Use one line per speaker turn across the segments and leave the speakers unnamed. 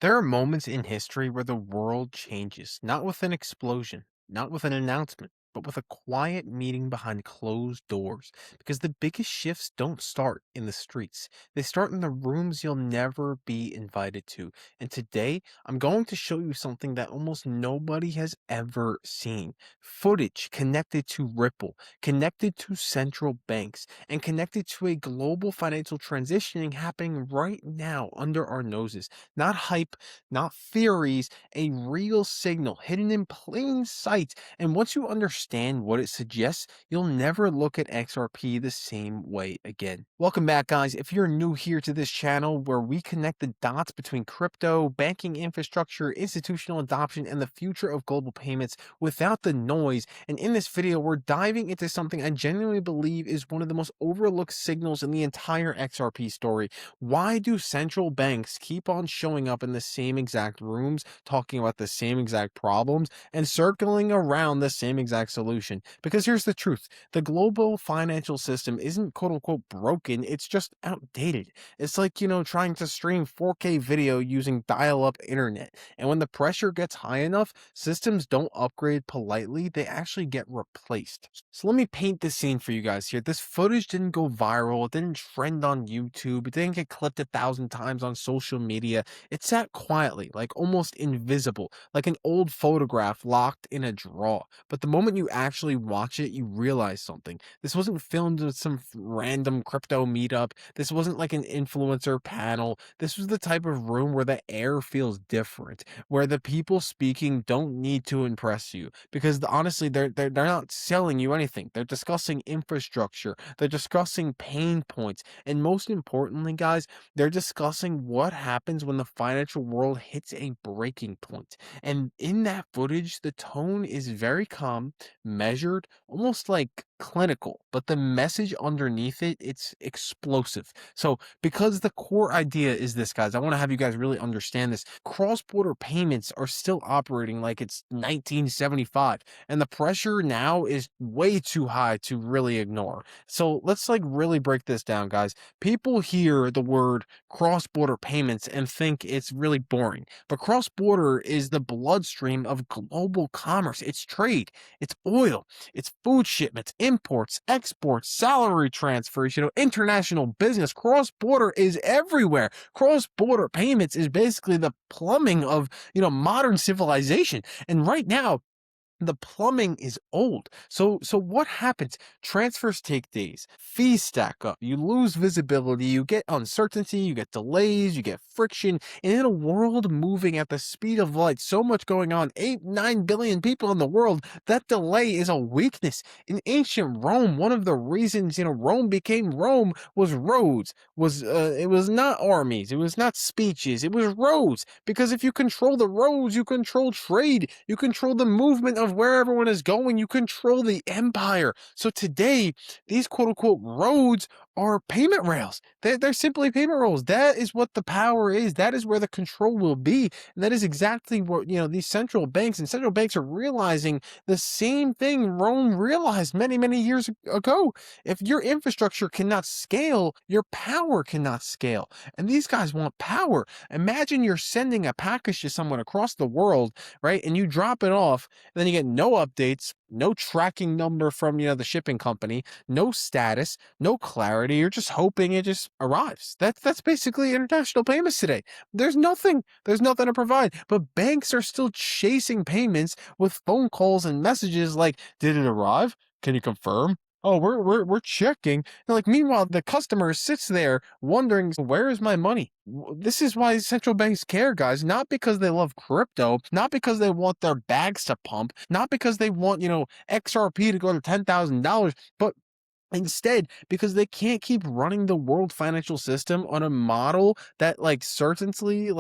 There are moments in history where the world changes, not with an explosion, not with an announcement, but with a quiet meeting behind closed doors. Because the biggest shifts don't start in the streets, they start in the rooms you'll never be invited to. And today, I'm going to show you something that almost nobody has ever seen: footage connected to Ripple, connected to central banks, and connected to a global financial transitioning happening right now under our noses. Not hype, not theories, a real signal hidden in plain sight. And once you understand what it suggests, you'll never look at XRP the same way again. Welcome back, guys. If you're new here to this channel where we connect the dots between crypto, banking infrastructure, institutional adoption, and the future of global payments without the noise. And in this video, we're diving into something I genuinely believe is one of the most overlooked signals in the entire XRP story. Why do central banks keep on showing up in the same exact rooms, talking about the same exact problems, and circling around the same exact solution? Because here's the truth: the global financial system isn't quote unquote broken, it's just outdated. It's like, trying to stream 4K video using dial up internet. And when the pressure gets high enough, systems don't upgrade politely, they actually get replaced. So let me paint the scene for you guys here. This footage didn't go viral, it didn't trend on YouTube, it didn't get clipped 1,000 times on social media. It sat quietly, like almost invisible, like an old photograph locked in a drawer. But the moment you actually watch it, you realize something. This wasn't filmed with some random crypto meetup. This wasn't like an influencer panel. This was the type of room where the air feels different, where the people speaking don't need to impress you, because honestly, they're not selling you anything. They're discussing infrastructure. They're discussing pain points, and most importantly, guys, they're discussing what happens when the financial world hits a breaking point. And in that footage, the tone is very calm, measured, almost like clinical, but the message underneath it, it's explosive. So, because the core idea is this, guys, I want to have you guys really understand this. Cross-border payments are still operating like it's 1975, and the pressure now is way too high to really ignore. So, let's like really break this down, guys. People hear the word cross-border payments and think it's really boring. But cross-border is the bloodstream of global commerce. It's trade, it's oil, it's food shipments, imports, exports, salary transfers, international business. Cross-border is everywhere. Cross-border payments is basically the plumbing of, modern civilization. And right now, the plumbing is old. So what happens? Transfers take days. Fees stack up. You lose visibility. You get uncertainty. You get delays. You get friction. And in a world moving at the speed of light, so much going on, 8, 9 billion people in the world, that delay is a weakness. In ancient Rome, one of the reasons, Rome became Rome was roads. It was not armies. It was not speeches. It was roads. Because if you control the roads, you control trade. You control the movement of where everyone is going, you control the empire. So today, these quote unquote roads are payment rails. They're simply payment rails. That is what the power is. That is where the control will be. And that is exactly what, these central banks are realizing the same thing Rome realized many, many years ago. If your infrastructure cannot scale, your power cannot scale. And these guys want power. Imagine you're sending a package to someone across the world, right? And you drop it off, and then you get no updates, no tracking number from, the shipping company, no status, no clarity. You're just hoping it just arrives. That's basically international payments today. There's nothing to provide. But banks are still chasing payments with phone calls and messages like, "Did it arrive? Can you confirm?" "Oh, we're checking." And like, meanwhile, the customer sits there wondering, where is my money? This is why central banks care, guys. Not because they love crypto, not because they want their bags to pump, not because they want, XRP to go to $10,000, but instead, because they can't keep running the world financial system on a model that like certainly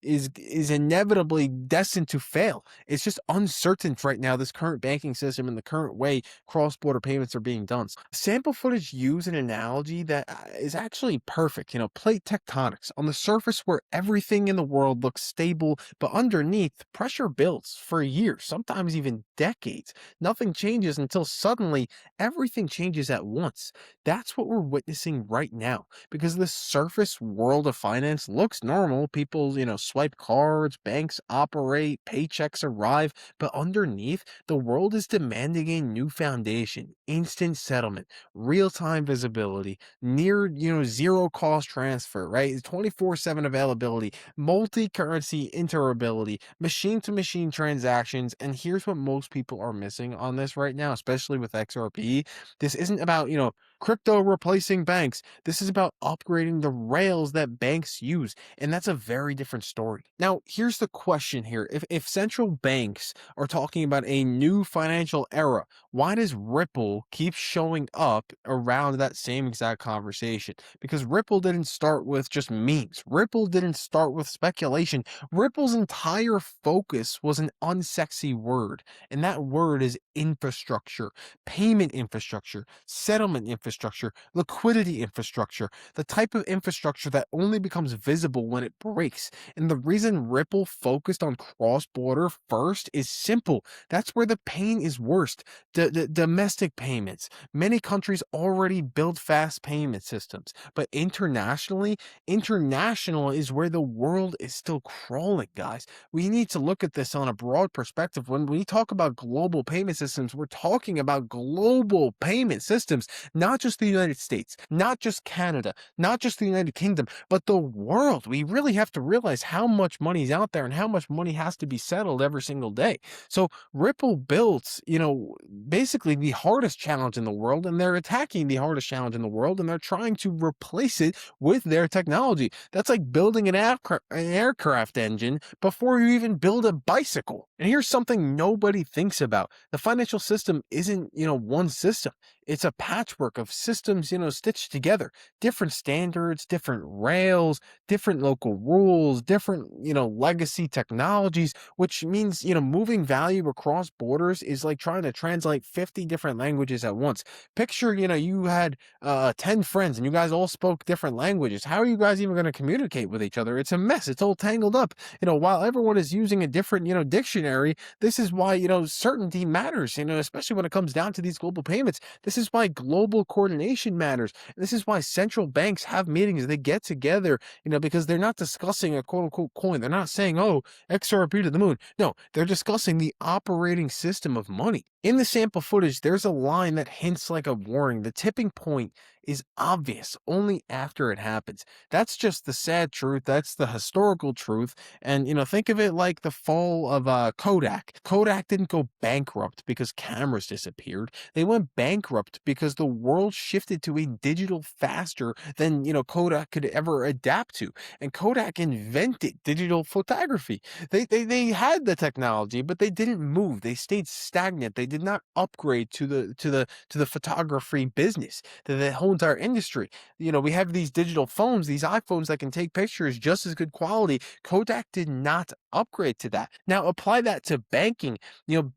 is inevitably destined to fail. It's just uncertain right now, this current banking system and the current way cross-border payments are being done. Sample footage use an analogy that is actually perfect. Plate tectonics. On the surface where everything in the world looks stable, but underneath, pressure builds for years, sometimes even decades. Nothing changes until suddenly everything changes at once. That's what we're witnessing right now, because the surface world of finance looks normal. People, swipe cards, banks operate, paychecks arrive, but underneath, the world is demanding a new foundation, instant settlement, real-time visibility, near, zero cost transfer, right? 24/7 availability, multi-currency interoperability, machine-to-machine transactions, and here's what most people are missing on this right now, especially with XRP. This isn't about, crypto replacing banks. This is about upgrading the rails that banks use, and that's a very different story. Now, here's the question here. If central banks are talking about a new financial era, why does Ripple keep showing up around that same exact conversation? Because Ripple didn't start with just memes. Ripple didn't start with speculation. Ripple's entire focus was an unsexy word, and that word is infrastructure, payment infrastructure, settlement infrastructure, liquidity infrastructure, the type of infrastructure that only becomes visible when it breaks. And the reason Ripple focused on cross border first is simple. That's where the pain is worst. Domestic payments. Many countries already build fast payment systems, but international is where the world is still crawling, guys. We need to look at this on a broad perspective. When we talk about global payment systems, we're talking about global payment systems, not just the United States, not just Canada, not just the United Kingdom, but the world. We really have to realize how much money is out there and how much money has to be settled every single day. So Ripple built, basically the hardest challenge in the world, and they're attacking the hardest challenge in the world, and they're trying to replace it with their technology. That's like building an aircraft engine before you even build a bicycle. And here's something nobody thinks about. The financial system isn't, one system. It's a patchwork of systems, stitched together. Different standards, different rails, different local rules, different, legacy technologies, which means, moving value across borders is like trying to translate 50 different languages at once. Picture, you had 10 friends and you guys all spoke different languages. How are you guys even going to communicate with each other? It's a mess. It's all tangled up. While everyone is using a different, dictionary, this is why, certainty matters, especially when it comes down to these global payments. This is why global coordination matters. This is why central banks have meetings. They get together, because they're not discussing a quote unquote coin. They're not saying, oh, XRP to the moon. No, they're discussing the operating system of money. In the sample footage, there's a line that hints like a warning. The tipping point is obvious only after it happens. That's just the sad truth. That's the historical truth. And, think of it like the fall of Kodak. Kodak didn't go bankrupt because cameras disappeared. They went bankrupt because the world shifted to a digital faster than, Kodak could ever adapt to. And Kodak invented digital photography. They had the technology, but they didn't move. They stayed stagnant. They did not upgrade to the photography business, to the whole entire industry. We have these digital phones, these iPhones that can take pictures just as good quality. Kodak did not upgrade to that. Now apply that to banking.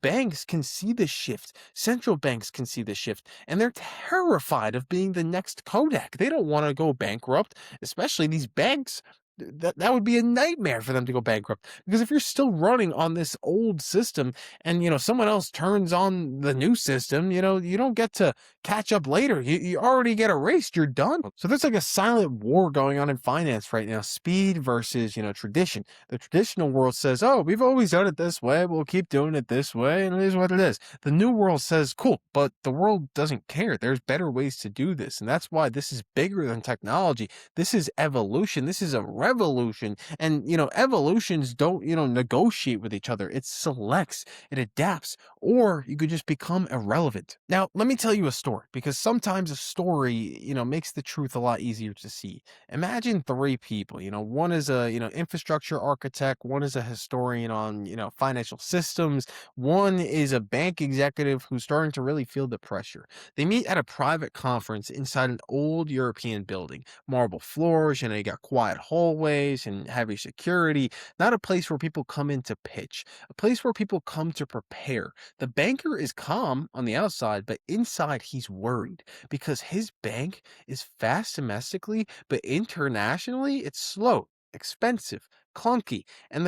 Banks can see the shift. Central banks can see the shift, and they're terrified of being the next Kodak. They don't want to go bankrupt, especially these banks. That would be a nightmare for them to go bankrupt, because if you're still running on this old system and someone else turns on the new system, you don't get to catch up later. You already get erased. You're done. So there's like a silent war going on in finance right now. Speed versus tradition. The traditional world says, oh, we've always done it this way, we'll keep doing it this way, and it is what it is. The new world says, cool, but the world doesn't care. There's better ways to do this, and that's why this is bigger than technology. This is evolution. This is a revolution. And evolutions don't negotiate with each other. It selects, it adapts, or you could just become irrelevant. Now let me tell you a story, because sometimes a story makes the truth a lot easier to see. Imagine three people. One is a infrastructure architect, one is a historian on financial systems, one is a bank executive who's starting to really feel the pressure. They meet at a private conference inside an old European building. Marble floors, you got quiet hallways and heavy security. Not a place where people come in to pitch, a place where people come to prepare. The banker is calm on the outside, but inside he's worried, because his bank is fast domestically, but internationally it's slow, expensive, clunky, and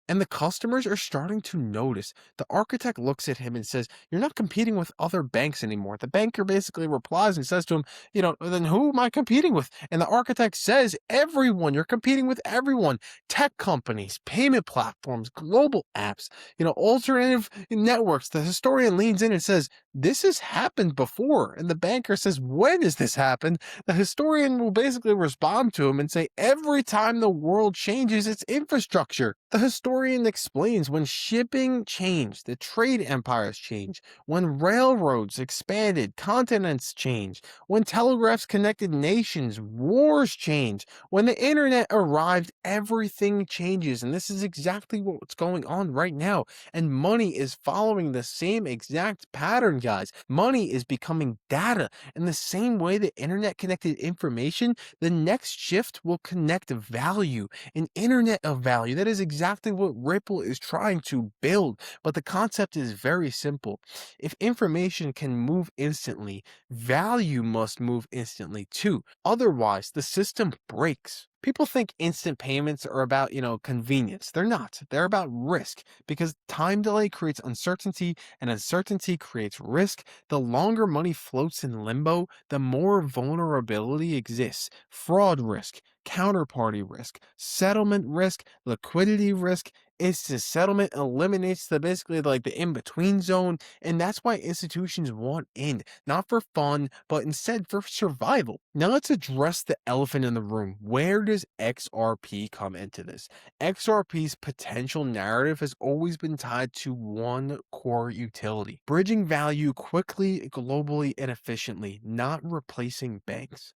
And the customers are starting to notice. The architect looks at him and says, "You're not competing with other banks anymore." The banker basically replies and says to him, "Then who am I competing with?" And the architect says, "Everyone. You're competing with everyone. Tech companies, payment platforms, global apps, alternative networks." The historian leans in and says, "This has happened before." And the banker says, "When has this happened?" The historian will basically respond to him and say, "Every time the world changes its infrastructure." The historian explains when shipping changed, the trade empires changed, when railroads expanded, continents changed, when telegraphs connected nations, wars changed, when the internet arrived, everything changes. And this is exactly what's going on right now. And money is following the same exact pattern, guys. Money is becoming data. In the same way the internet connected information, the next shift will connect value, an internet of value. That is exactly what Ripple is trying to build. But the concept is very simple. If information can move instantly, value must move instantly too. Otherwise, the system breaks. People think instant payments are about, convenience. They're not. They're about risk because time delay creates uncertainty and uncertainty creates risk. The longer money floats in limbo, the more vulnerability exists. Fraud risk, counterparty risk, settlement risk, liquidity risk. Instant settlement eliminates the basically like the in-between zone, and that's why institutions want in, not for fun, but instead for survival. Now let's address the elephant in the room. Where does XRP come into this? XRP's potential narrative has always been tied to one core utility: bridging value quickly, globally, and efficiently, not replacing banks.